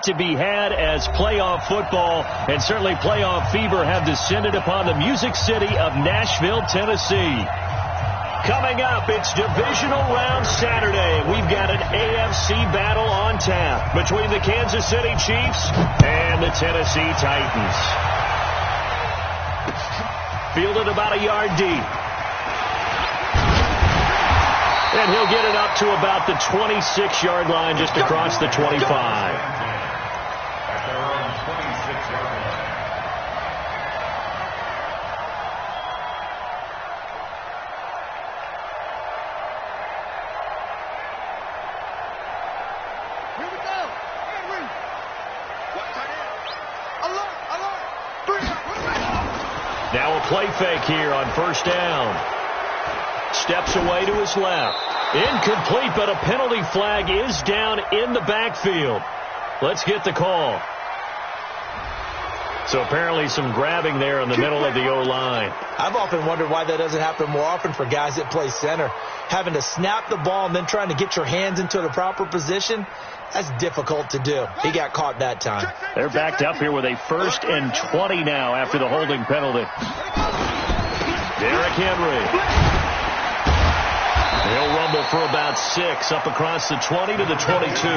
to be had as playoff football and certainly playoff fever have descended upon the Music City of Nashville, Tennessee. Coming up, it's divisional round Saturday. We've got an AFC battle on tap between the Kansas City Chiefs and the Tennessee Titans. Fielded about a yard deep. And he'll get it up to about the 26-yard line just across the 25. Now a play fake here on first down. Steps away to his left. Incomplete, but a penalty flag is down in the backfield. Let's get the call. So apparently some grabbing there in the middle of the O-line. I've often wondered why that doesn't happen more often for guys that play center. Having to snap the ball and then trying to get your hands into the proper position, that's difficult to do. He got caught that time. They're backed up here with a 1st and 20 now after the holding penalty. Derrick Henry. He'll rumble for about 6 up across the 20 to the 22.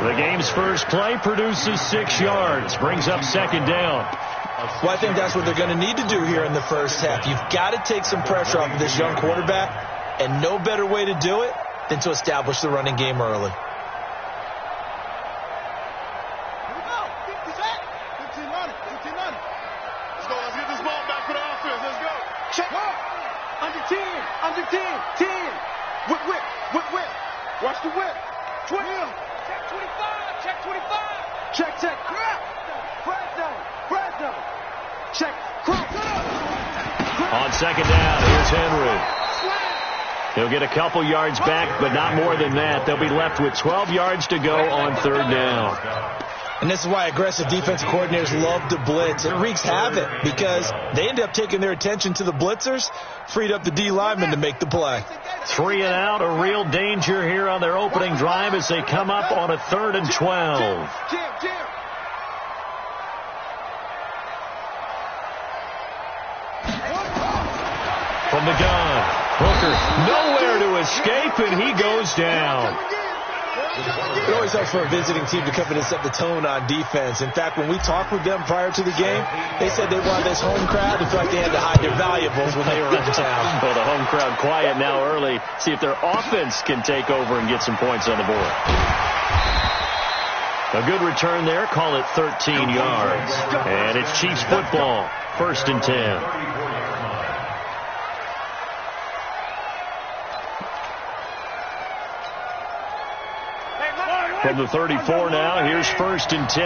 The game's first play produces 6 yards, brings up 2nd down. Well, I think that's what they're going to need to do here in the first half. You've got to take some pressure off of this young quarterback, and no better way to do it than to establish the running game early. Under 10. Whip. Watch the whip. Check 25. Check. Fresno. Check. On 2nd down, here's Henry. He'll get a couple yards back, but not more than that. They'll be left with 12 yards to go on 3rd down. And this is why aggressive defensive coordinators love to blitz. It wreaks havoc because they end up taking their attention to the blitzers, freed up the D linemen to make the play. 3 and out, a real danger here on their opening drive as they come up on a 3rd and 12. From the gun, Hooker nowhere to escape, and he goes down. It always helps for a visiting team to come in and set the tone on defense. In fact, when we talked with them prior to the game, they said they wanted this home crowd to feel like they had to hide their valuables when they were in town. Well, the home crowd quiet now early. See if their offense can take over and get some points on the board. A good return there. Call it 13 yards. And it's Chiefs football. 1st and 10. From the 34 now, here's 1st and 10.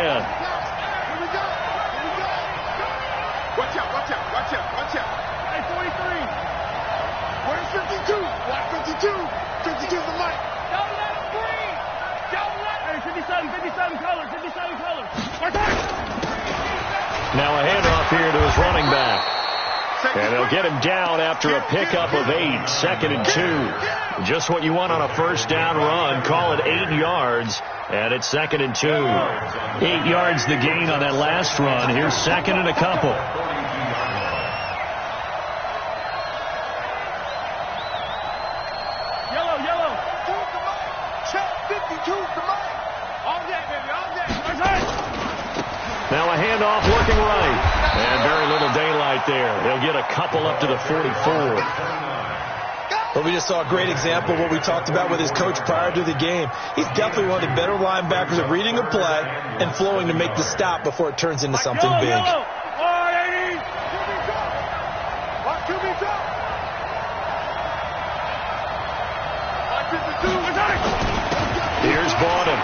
Watch out. Hey, 43. Where's 52? Watch 52. 52 is the mic. Don't let him breathe. Hey, 57 color. Watch out. Now a handoff here to his running back. And they'll get him down after a pickup of 8. 2nd and 2. Just what you want on a 1st down run. Call it 8 yards. And it's 2nd and 2. 8 yards the gain on that last run. Here's 2nd and a couple. Yellow. Check 52 to Mike. All day, baby. Now a handoff working right. And very little daylight there. They'll get a couple up to the 44. But we just saw a great example of what we talked about with his coach prior to the game. He's definitely one of the better linebackers at reading a play and flowing to make the stop before it turns into something big. Here's Borden.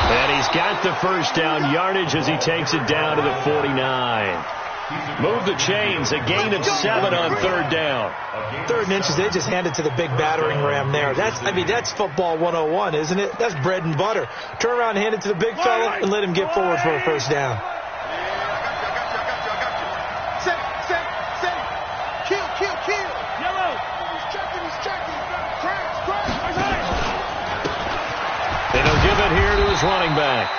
And he's got the 1st down yardage as he takes it down to the 49. Move the chains, a gain of 7 on 3rd down. 3rd and inches, they just handed to the big battering ram there. That's football 101, isn't it? That's bread and butter. Turn around and hand it to the big fella and let him get forward for a 1st down. Kill. Yellow. He's checking. And he'll give it here to his his running back.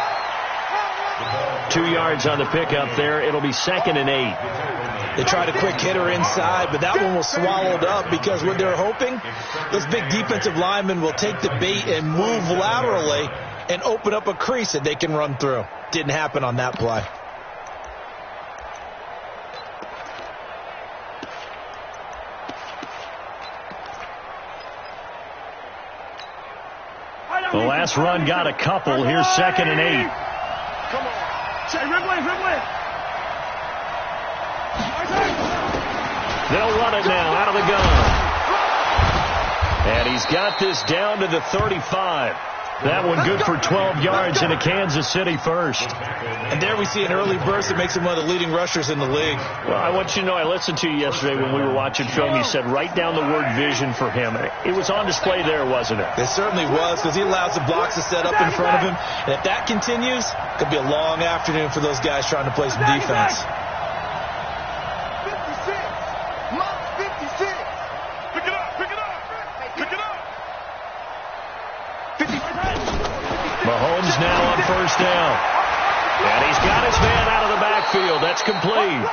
2 yards on the pickup there. It'll be 2nd and 8. They tried a quick hitter inside, but that one was swallowed up because what they're hoping, those big defensive linemen will take the bait and move laterally and open up a crease that they can run through. Didn't happen on that play. The last run got a couple. Here's 2nd and 8. Come on. Ridley. They'll run it now out of the gun. And he's got this down to the 35. That one good for 12 yards into Kansas City first. And there we see an early burst that makes him one of the leading rushers in the league. Well, I want you to know, I listened to you yesterday when we were watching film. You said write down the word vision for him. It was on display there, wasn't it? It certainly was, because he allows the blocks to set up in front of him. And if that continues, it could be a long afternoon for those guys trying to play some defense. 56. Mark 56. Pick it up. 50. Mahomes now on first down. And he's got his man out of the backfield. That's complete.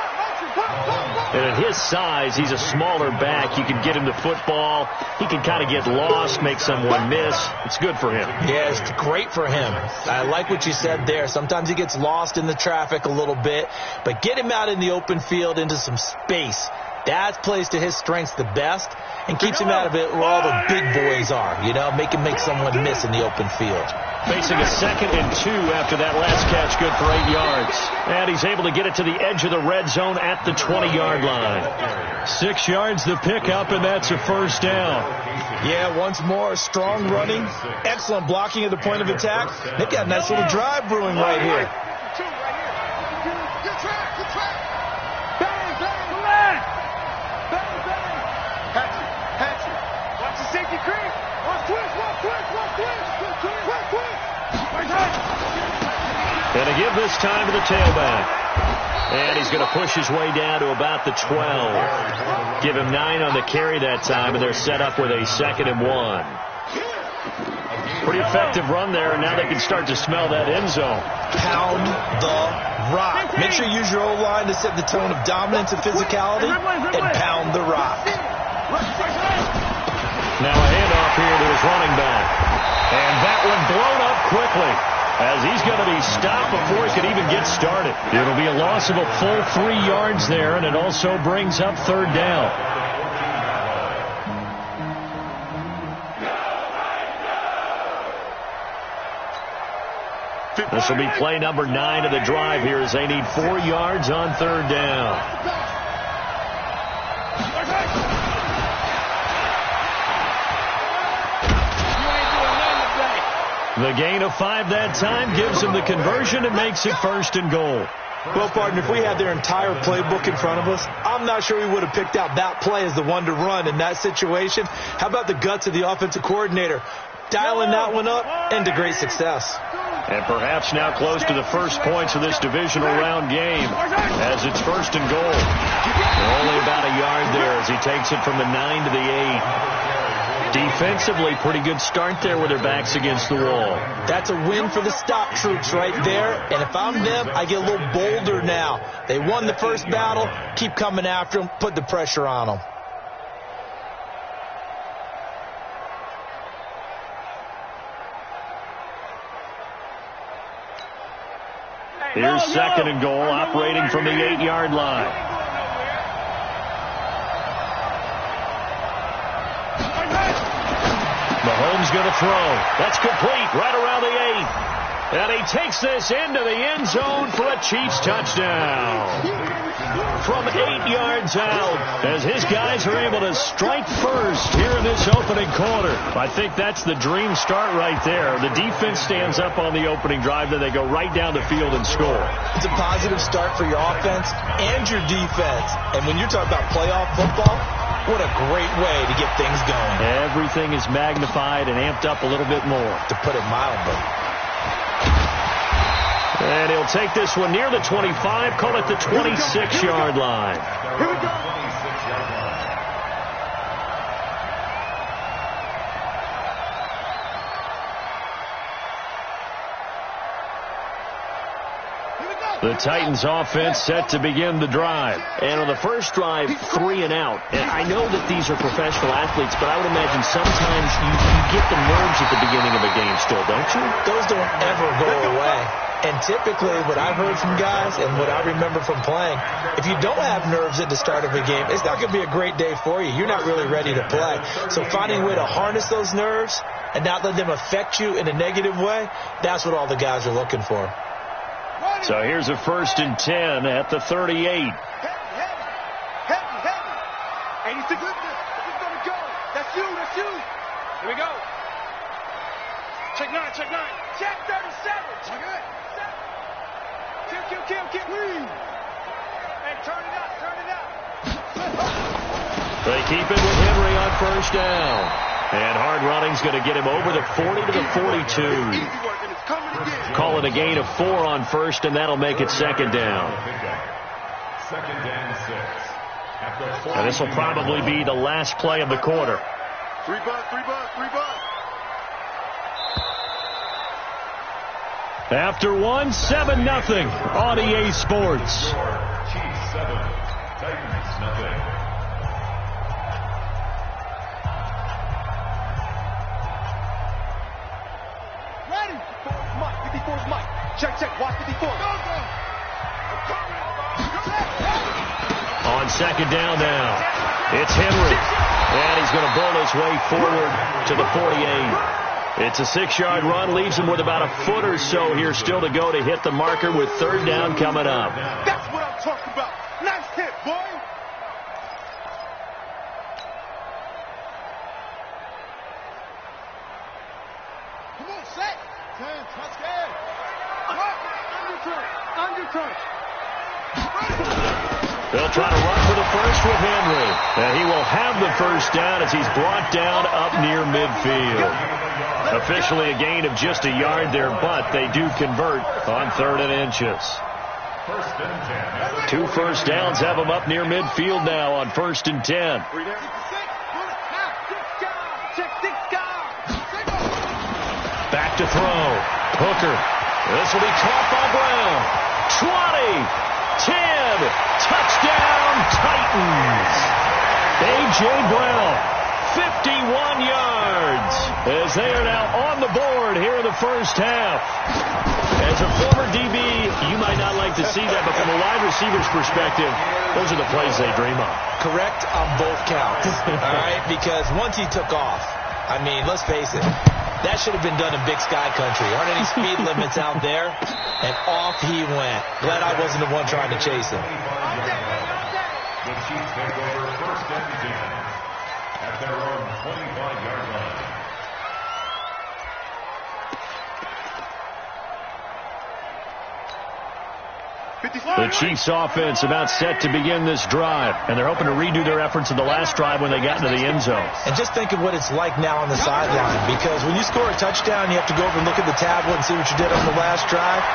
And at his size, he's a smaller back. You can get him the football. He can kind of get lost, make someone miss. It's good for him. Yeah, it's great for him. I like what you said there. Sometimes he gets lost in the traffic a little bit, but get him out in the open field into some space. That plays to his strengths the best and keeps him out of it where all the big boys are, make him make someone miss in the open field. Facing a 2nd and 2 after that last catch, good for 8 yards. And he's able to get it to the edge of the red zone at the 20-yard line. 6 yards the pickup, and that's a first down. Yeah, once more, strong running, excellent blocking at the point of attack. They've got a nice little drive brewing right here. Good track. Bang. Hatchet. Watch the safety creep. Watch twist. And to give this time to the tailback. And he's going to push his way down to about the 12. Give him 9 on the carry that time, and they're set up with a 2nd and 1. Pretty effective run there, and now they can start to smell that end zone. Pound the rock. Make sure you use your O-line to set the tone of dominance and physicality, and pound the rock. Now a handoff here to his running back. And that one blown up quickly, as he's going to be stopped before he can even get started. It'll be a loss of a full 3 yards there, and it also brings up 3rd down. This will be play number 9 of the drive here, as they need 4 yards on 3rd down. The gain of 5 that time gives him the conversion and makes it 1st and goal. Well, partner, if we had their entire playbook in front of us, I'm not sure we would have picked out that play as the one to run in that situation. How about the guts of the offensive coordinator? Dialing that one up into great success. And perhaps now close to the first points of this divisional round game, as it's 1st and goal. Only about a yard there as he takes it from the 9 to the 8. Defensively, pretty good start there with their backs against the wall. That's a win for the stop troops right there. And if I'm them, I get a little bolder now. They won the first battle. Keep coming after them. Put the pressure on them. Here's 2nd and goal, operating from the 8-yard line. Mahomes going to throw. That's complete right around the 8. And he takes this into the end zone for a Chiefs touchdown. From 8 yards out, as his guys are able to strike first here in this opening quarter. I think that's the dream start right there. The defense stands up on the opening drive, then they go right down the field and score. It's a positive start for your offense and your defense. And when you're talking about playoff football, what a great way to get things going. Everything is magnified and amped up a little bit more. To put it mildly. And he'll take this one near the 25, call it the 26-yard line. Here we go. The Titans offense set to begin the drive. And on the first drive, 3 and out. And I know that these are professional athletes, but I would imagine sometimes you get the nerves at the beginning of a game still, don't you? Those don't ever go away. And typically what I've heard from guys and what I remember from playing, if you don't have nerves at the start of a game, it's not going to be a great day for you. You're not really ready to play. So finding a way to harness those nerves and not let them affect you in a negative way, that's what all the guys are looking for. So here's a 1st and 10 at the 38. Heavy. 86 is gonna go. That's you. Here we go. Check 9. Check 37. Check it. Kill. And turn it out. They keep it with Henry on 1st down. And hard running's going to get him over the 40 to the 42. Call it a gain of 4 on 1st, and that'll make it 2nd down. 2nd and 6. And this will probably be the last play of the quarter. 3 bucks. After 1, 7-0 on EA Sports. Chiefs 7, Titans 0. Ready. 54's Mike. Check. Watch 54. On 2nd down now, it's Henry. And he's going to burn his way forward to the 48. It's a 6-yard run, leaves him with about a foot or so here still to go to hit the marker with 3rd down coming up. That's what I'm talking about. Nice hit, boy. Come on, set. 10, touchdown. Undercut. They'll try to run for the first with Henry. And he will have the 1st down as he's brought down up near midfield. Officially a gain of just a yard there, but they do convert on 3rd and inches. 2 1st downs have them up near midfield now on 1st and 10. Back to throw. Hooker. This will be caught by Brown. 20, 10, touchdown Titans. A.J. Brown, 51 yards, as they are now on the board here in the 1st half. As a former DB, you might not like to see that, but from a wide receiver's perspective, those are the plays they dream of. Correct on both counts, all right? Because once he took off, I mean, let's face it, that should have been done in Big Sky Country. Aren't any speed limits out there? And off he went. Glad I wasn't the one trying to chase him. The Chiefs take over 1st and 10 at their own 25-yard line. The Chiefs offense about set to begin this drive, and they're hoping to redo their efforts in the last drive when they got into the end zone. And just think of what it's like now on the sideline, because when you score a touchdown, you have to go over and look at the tablet and see what you did on the last drive.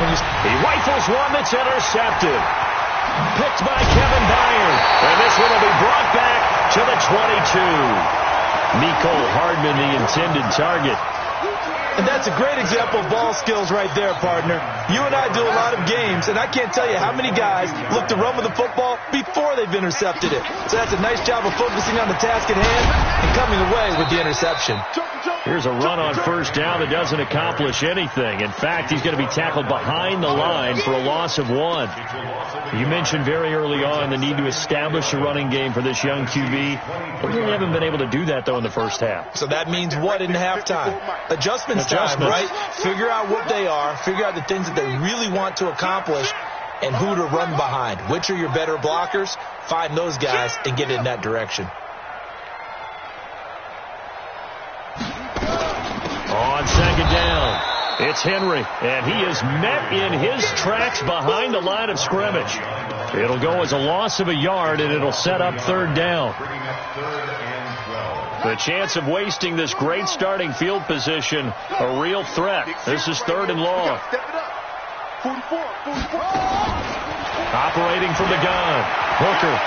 He rifles one that's intercepted. Picked by Kevin Byard, and this one will be brought back to the 22. Mecole Hardman, the intended target. And that's a great example of ball skills right there, partner. You and I do a lot of games, and I can't tell you how many guys look to run with the football before they've intercepted it. So that's a nice job of focusing on the task at hand and coming away with the interception. Here's a run on 1st down that doesn't accomplish anything. In fact, he's going to be tackled behind the line for a loss of 1. You mentioned very early on the need to establish a running game for this young QB. They really haven't been able to do that, though, in the 1st half. So that means what in halftime? Adjustments time, right? Figure out what they are, figure out the things that they really want to accomplish, and who to run behind. Which are your better blockers? Find those guys and get in that direction. On 2nd down, it's Henry, and he is met in his tracks behind the line of scrimmage. It'll go as a loss of a yard, and it'll set up 3rd down. The chance of wasting this great starting field position, a real threat. This is 3rd and long. Operating from the gun, Hooker.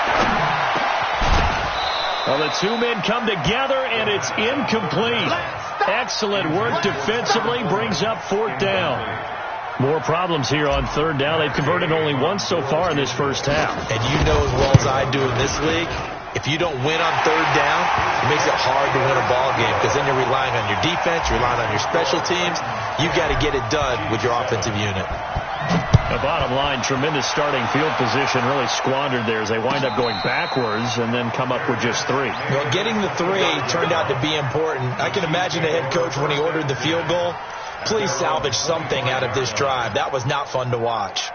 Well, the 2 men come together, and it's incomplete. Excellent work defensively, brings up 4th down. More problems here on third down. They've converted only once so far in this first half. And you know as well as I do in this league, if you don't win on third down, it makes it hard to win a ball game because then you're relying on your defense, you're relying on your special teams. You've got to get it done with your offensive unit. The bottom line, tremendous starting field position, really squandered there as they wind up going backwards and then come up with just 3. Well, getting the 3 turned out to be important. I can imagine the head coach when he ordered the field goal. Please salvage something out of this drive. That was not fun to watch.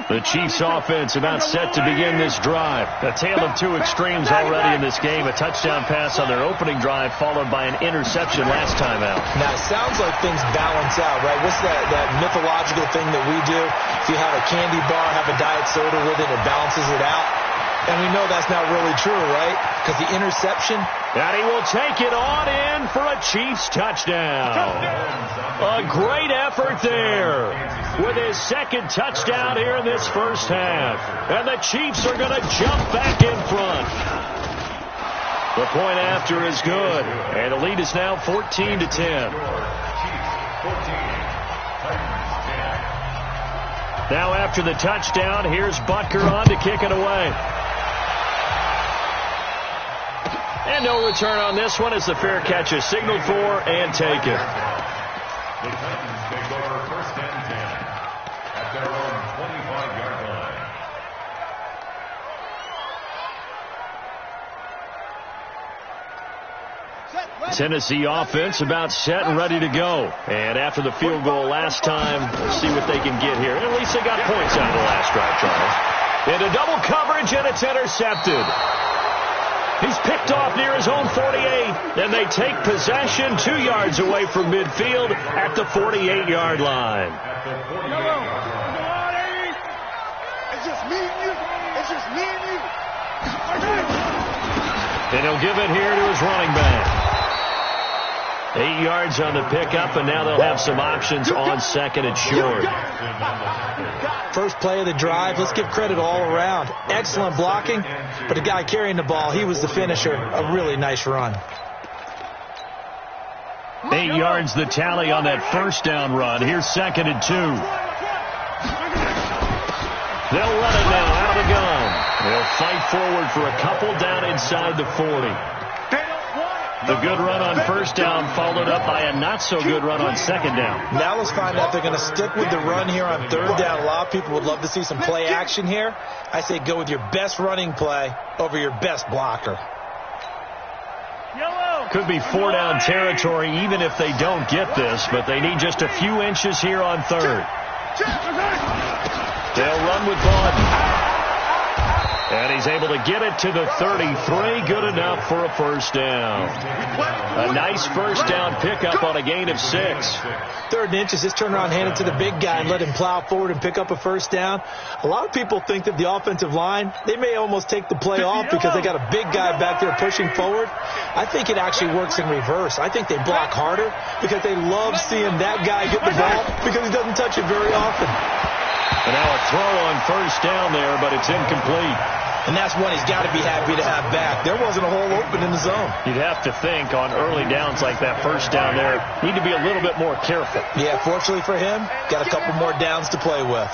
The Chiefs offense about set to begin this drive. A tale of two extremes already in this game. A touchdown pass on their opening drive followed by an interception last time out. Now, it sounds like things balance out, right? What's that mythological thing that we do? If you have a candy bar, have a diet soda with it, it balances it out. And we know that's not really true, right? Because the interception. And he will take it on in for a Chiefs touchdown. A great effort there with his second touchdown here in this first half. And the Chiefs are going to jump back in front. The point after is good. And the lead is now 14-10. Now after the touchdown, here's Butker on to kick it away. And no return on this one as the fair catch is signaled for and taken. The Titans take over first and 10 at their own 25-yard line. Tennessee offense about set and ready to go. And after the field goal last time, let's see what they can get here. At least they got points out of the last drive, Charles. Into double coverage, and it's intercepted. He's picked off near his own 48, and they take possession 2 yards away from midfield at the 48-yard line. It's just me and you. It's just me and you. And he'll give it here to his running back. 8 yards on the pickup, and now they'll have some options on second and short. First play of the drive, let's give credit all around. Excellent blocking, but the guy carrying the ball, he was the finisher. A really nice run. 8 yards the tally on that first down run. Here's second and 2. They'll run it now out of the gun. They'll fight forward for a couple down inside the 40. The good run on first down followed up by a not-so-good run on second down. Now let's find out if they're going to stick with the run here on third down. A lot of people would love to see some play action here. I say go with your best running play over your best blocker. Could be 4-down territory even if they don't get this, but they need just a few inches here on third. They'll run with Vaughn. And he's able to get it to the 33. Good enough for a first down. A nice first down pickup on a gain of 6. Third and inches, just turn around, hand it to the big guy, and let him plow forward and pick up a first down. A lot of people think that the offensive line, they may almost take the play off because they got a big guy back there pushing forward. I think it actually works in reverse. I think they block harder because they love seeing that guy get the ball because he doesn't touch it very often. And now a throw on first down there, but it's incomplete. And that's one he's got to be happy to have back. There wasn't a hole open in the zone. You'd have to think on early downs like that first down there, need to be a little bit more careful. Yeah, fortunately for him, got a couple more downs to play with.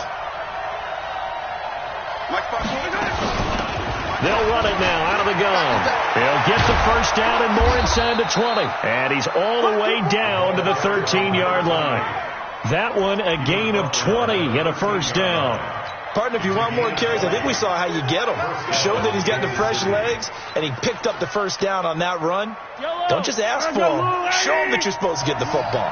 They'll run it now out of the gun. He'll get the first down and more inside the 20. And he's all the way down to the 13-yard line. That one a gain of 20 and a first down. Partner, if you want more carries, I think we saw how you get him. Showed that he's got the fresh legs, and he picked up the first down on that run. Don't just ask for him. Show him that you're supposed to get the football.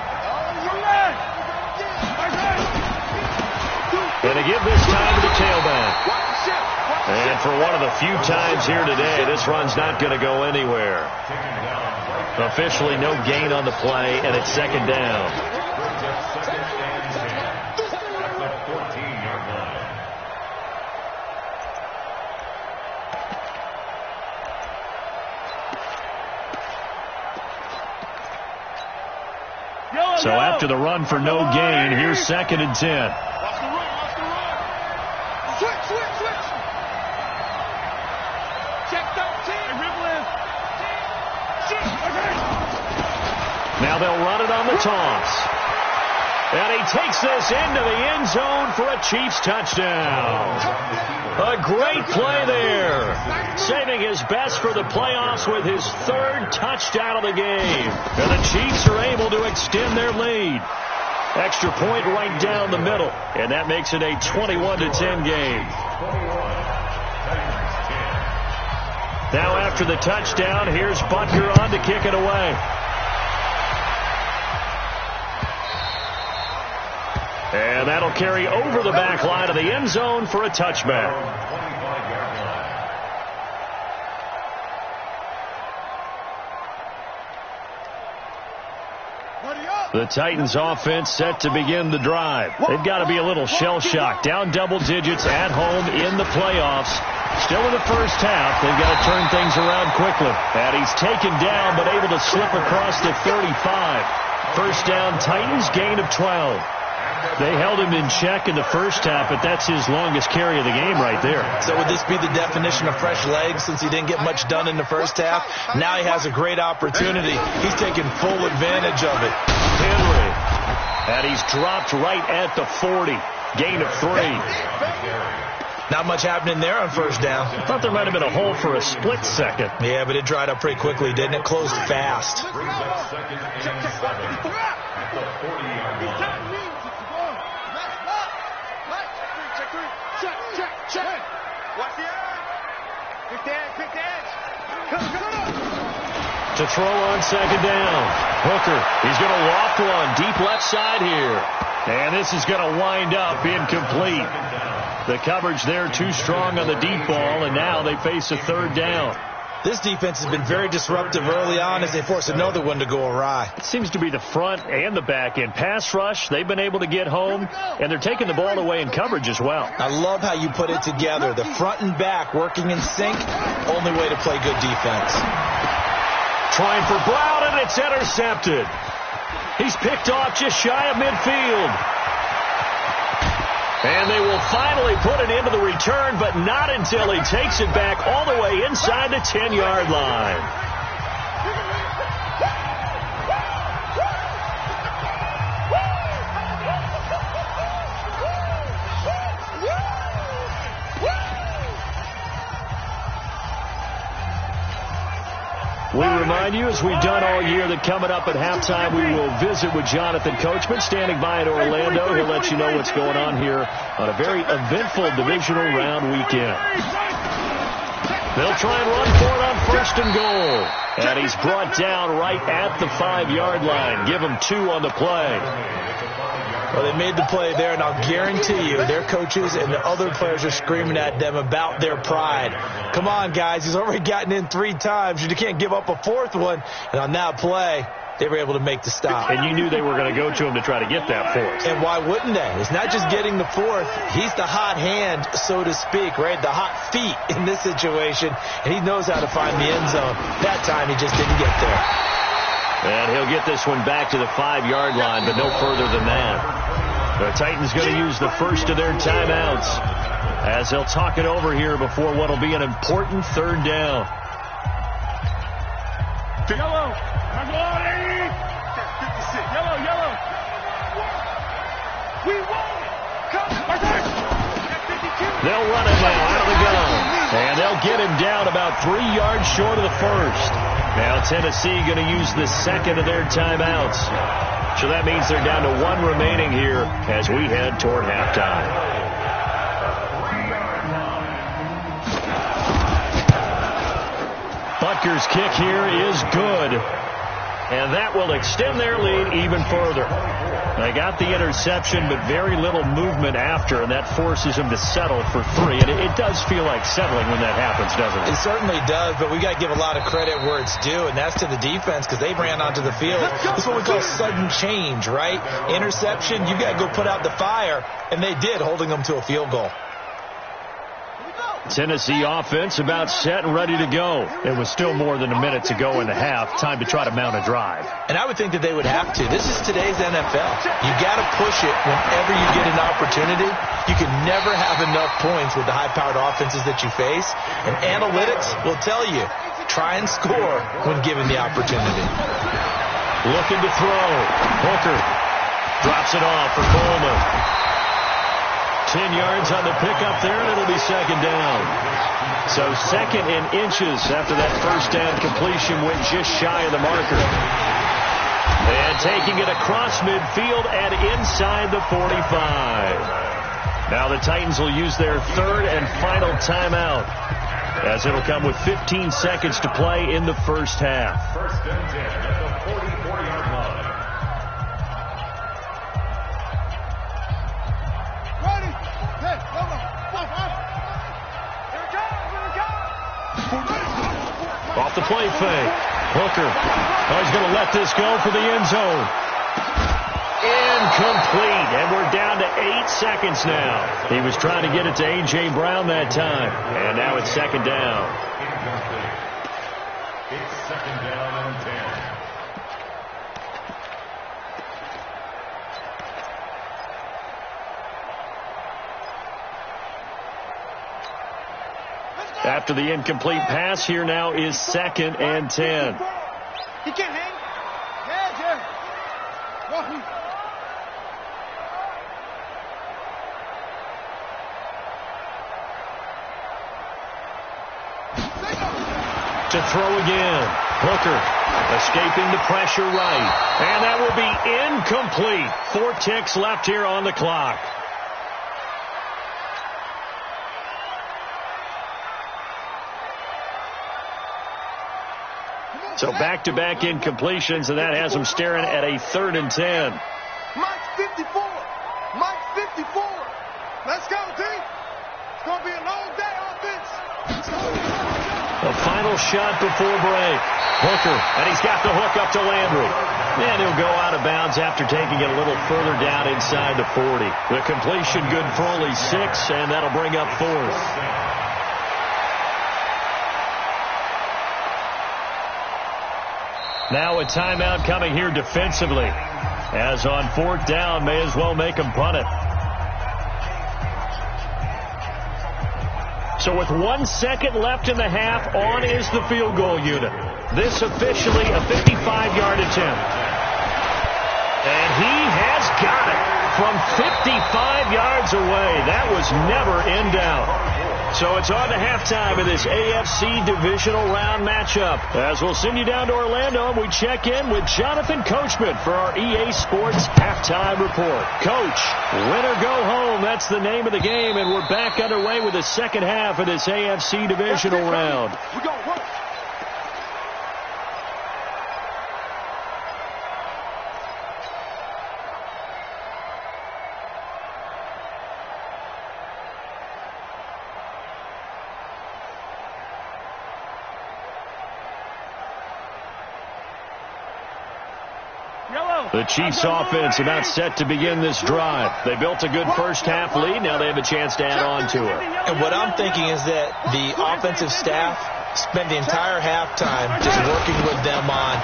And to give this time to the tailback. And for one of the few times here today, this run's not going to go anywhere. Officially no gain on the play, and it's second down. So after the run for no gain, here's second and 10. Now they'll run it on the toss. And he takes this into the end zone for a Chiefs touchdown. A great play there. Saving his best for the playoffs with his third touchdown of the game. And the Chiefs are able to extend their lead. Extra point right down the middle. And that makes it a 21-10 game. Now after the touchdown, here's Butker on to kick it away. And that'll carry over the back line of the end zone for a touchback. The Titans offense set to begin the drive. They've got to be a little shell-shocked. Down double digits at home in the playoffs. Still in the first half. They've got to turn things around quickly. And he's taken down but able to slip across the 35. First down, Titans, gain of 12. They held him in check in the first half, but that's his longest carry of the game right there. So would this be the definition of fresh legs since he didn't get much done in the first half? Now he has a great opportunity. He's taking full advantage of it. Henry. And he's dropped right at the 40. Gain of 3. Not much happening there on first down. I thought there might have been a hole for a split second. Yeah, but it dried up pretty quickly, didn't it? Closed fast. To throw on second down. Hooker, he's going to loft one deep left side here. And this is going to wind up incomplete. The coverage there too strong on the deep ball, and now they face a third down. This defense has been very disruptive early on as they force another one to go awry. It seems to be the front and the back end. Pass rush, they've been able to get home, and they're taking the ball away in coverage as well. I love how you put it together. The front and back working in sync, only way to play good defense. Trying for Brown, and it's intercepted. He's picked off just shy of midfield. And they will finally put it into the return, but not until he takes it back all the way inside the 10-yard line. We remind you, as we've done all year, that coming up at halftime, we will visit with Jonathan Coachman, standing by in Orlando. He'll let you know what's going on here on a very eventful divisional round weekend. They'll try and run for it on first and goal. And he's brought down right at the 5-yard line. Give him 2 on the play. Well, they made the play there, and I'll guarantee you their coaches and the other players are screaming at them about their pride. Come on, guys. He's already gotten in 3 times. You can't give up a 4th one. And on that play, they were able to make the stop. And you knew they were going to go to him to try to get that 4th. And why wouldn't they? It's not just getting the 4th. He's the hot hand, so to speak, right? The hot feet in this situation. And he knows how to find the end zone. That time, he just didn't get there. And he'll get this one back to the 5-yard line, but no further than that. The Titans going to use the first of their timeouts as they'll talk it over here before what will be an important third down. Yellow. Yellow. We won. They'll run it now out of the gun. And they'll get him down about 3 yards short of the first. Now Tennessee going to use the second of their timeouts. So that means they're down to 1 remaining here as we head toward halftime. Butker's kick here is good. And that will extend their lead even further. They got the interception, but very little movement after, and that forces them to settle for 3. And it does feel like settling when that happens, doesn't it? It certainly does, but we got to give a lot of credit where it's due, and that's to the defense because they ran onto the field. This is what we call sudden change, right? Interception, you got to go put out the fire, and they did, holding them to a field goal. Tennessee offense about set and ready to go. It was still more than a minute to go in the half. Time to try to mount a drive. And I would think that they would have to. This is today's NFL. You got to push it whenever you get an opportunity. You can never have enough points with the high-powered offenses that you face. And analytics will tell you, try and score when given the opportunity. Looking to throw. Hooker. Drops it off for Coleman. 10 yards on the pickup there, and it'll be second down. So second in inches after that first down completion went just shy of the marker. And taking it across midfield and inside the 45. Now the Titans will use their third and final timeout, as it'll come with 15 seconds to play in the first half. First and 10 at the 44-yard line. Ready? Hey, hold on. Here we go. Off the play fake. Hooker. Oh, he's going to let this go for the end zone. Incomplete. And we're down to 8 seconds now. He was trying to get it to A.J. Brown that time. And now it's second down. Incomplete. It's second down and 10. After the incomplete pass, here now is second and 10. He can't hang. Yeah. Walking. To throw again. Hooker escaping the pressure right. And that will be incomplete. 4 ticks left here on the clock. So back-to-back incompletions, and that has them staring at a 3rd and 10. Mike's 54. Mike's 54. Let's go, team. It's going to be a long day offense. The final shot before break. Hooker, and he's got the hook up to Landry. And he'll go out of bounds after taking it a little further down inside the 40. The completion good for only 6, and that'll bring up 4th. Now a timeout coming here defensively. As on 4th down, may as well make them punt it. So with 1 second left in the half, on is the field goal unit. This officially a 55-yard attempt. And he has got it from 55 yards away. That was never in doubt. So it's on to halftime in this AFC divisional round matchup. As we'll send you down to Orlando, and we check in with Jonathan Coachman for our EA Sports halftime report. Coach, win or go home, that's the name of the game, and we're back underway with the second half of this AFC divisional round. We go, work. The Chiefs offense about set to begin this drive. They built a good first half lead. Now they have a chance to add on to it. And what I'm thinking is that the offensive staff spent the entire halftime just working with them on,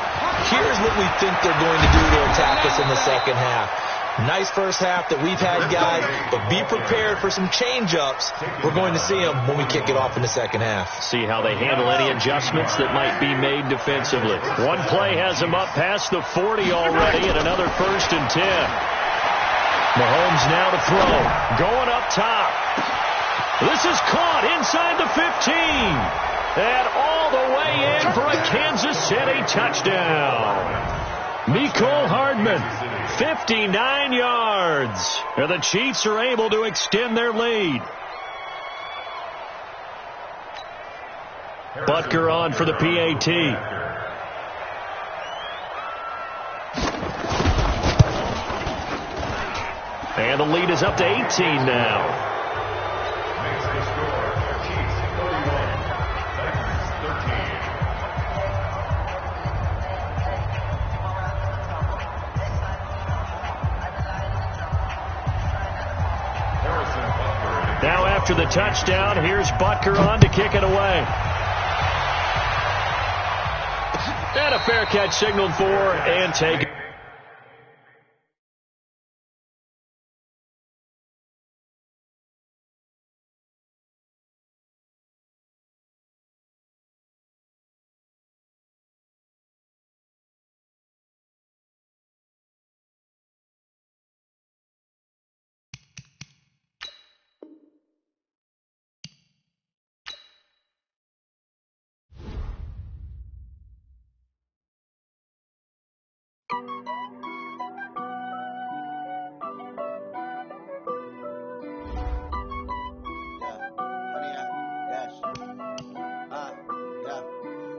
here's what we think they're going to do to attack us in the second half. Nice first half that we've had, guys, but be prepared for some change-ups. We're going to see them when we kick it off in the second half. See how they handle any adjustments that might be made defensively. One play has them up past the 40 already, and another 1st and 10. Mahomes now to throw. Going up top. This is caught inside the 15. And all the way in for a Kansas City touchdown. Mecole Hardman, 59 yards. And the Chiefs are able to extend their lead. Butker on for the PAT. And the lead is up to 18 now. Makes the score. Chiefs 31, Titans 13. Now after the touchdown, here's Butker on to kick it away. And a fair catch signaled for and taken.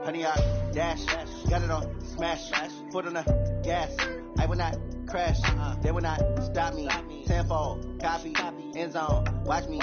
Honey, I dash, got it on smash, foot on the gas. I will not crash, they will not stop me. Tenfold, copy, end zone, watch me.